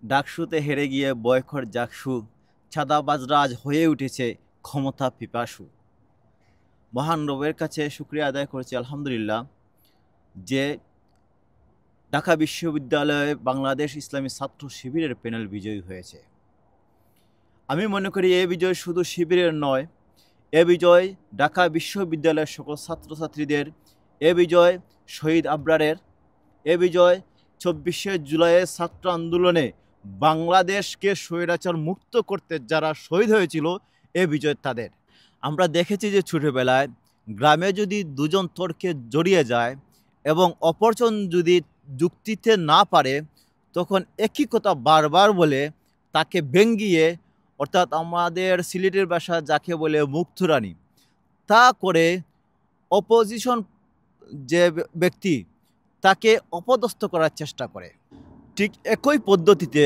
ডাকসুতে হেরে গিয়ে বয়খর জাকসু চাঁদাবাজরা আজ হয়ে উঠেছে ক্ষমতা পিপাসু। মহান রবের কাছে শুকরিয়া আদায় করেছি আলহামদুলিল্লাহ যে ঢাকা বিশ্ববিদ্যালয়ে বাংলাদেশ ইসলামী ছাত্র শিবিরের প্যানেল বিজয়ী হয়েছে। আমি মনে করি এ বিজয় শুধু শিবিরের নয়, এ বিজয় ঢাকা বিশ্ববিদ্যালয়ের সকল ছাত্রছাত্রীদের, এ বিজয় শহীদ আবরারের, এ বিজয় ২৪শে জুলাইয়ের ছাত্র আন্দোলনে বাংলাদেশকে স্বৈরাচার মুক্ত করতে যারা শহীদ হয়েছিল, এ বিজয় তাদের। আমরা দেখেছি যে ছোটবেলায় গ্রামে যদি দুজন তর্কে জড়িয়ে যায় এবং অপরজন যদি যুক্তিতে না পারে, তখন একই কথা বারবার বলে তাকে ব্যঙ্গিয়ে, অর্থাৎ আমাদের সিলেটের ভাষা যাকে বলে মুক্তরানি, তা করে অপোজিশন যে ব্যক্তি তাকে অপদস্থ করার চেষ্টা করে। ঠিক একই পদ্ধতিতে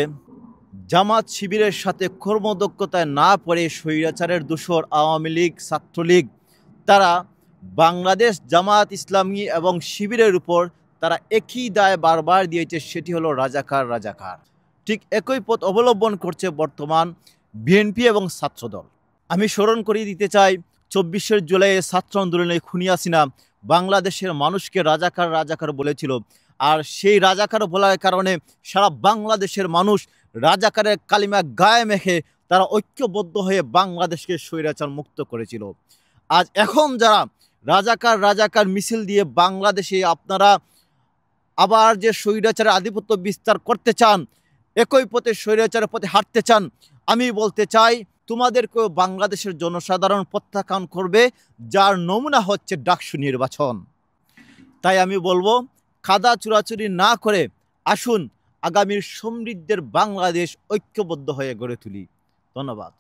জামাত শিবিরের সাথে কর্মদক্ষতায় না পড়ে স্বৈরাচারের দোসর আওয়ামী লীগ, ছাত্রলীগ, তারা বাংলাদেশ জামাত ইসলামী এবং শিবিরের উপর তারা একই দায় বারবার দিয়েছে, সেটি হলো রাজাকার রাজাকার। ঠিক একই পথ অবলম্বন করছে বর্তমান বিএনপি এবং ছাত্রদল। আমি স্মরণ করিয়ে দিতে চাই ২৪শে জুলাইয়ের ছাত্র আন্দোলনে খুনি হাসিনা বাংলাদেশের মানুষকে রাজাকার রাজাকার বলেছিল, আর সেই রাজাকার বলার কারণে সারা বাংলাদেশের মানুষ রাজাকারের কালিমা গায়ে মেখে তারা ঐক্যবদ্ধ হয়ে বাংলাদেশকে স্বৈরাচার মুক্ত করেছিল। আজ এখন যারা রাজাকার রাজাকার মিছিল দিয়ে বাংলাদেশে আপনারা আবার যে স্বৈরাচারের আধিপত্য বিস্তার করতে চান, একই পথে স্বৈরাচারের পথে হাঁটতে চান, আমি বলতে চাই তোমাদেরকেও বাংলাদেশের জনসাধারণ প্রত্যাখ্যান করবে, যার নমুনা হচ্ছে ডাকসু নির্বাচন। তাই আমি বলবো, কাদা চুরাচুরি না করে আসুন আগামীর সমৃদ্ধের বাংলাদেশ ঐক্যবদ্ধ হয়ে গড়ে তুলি। ধন্যবাদ।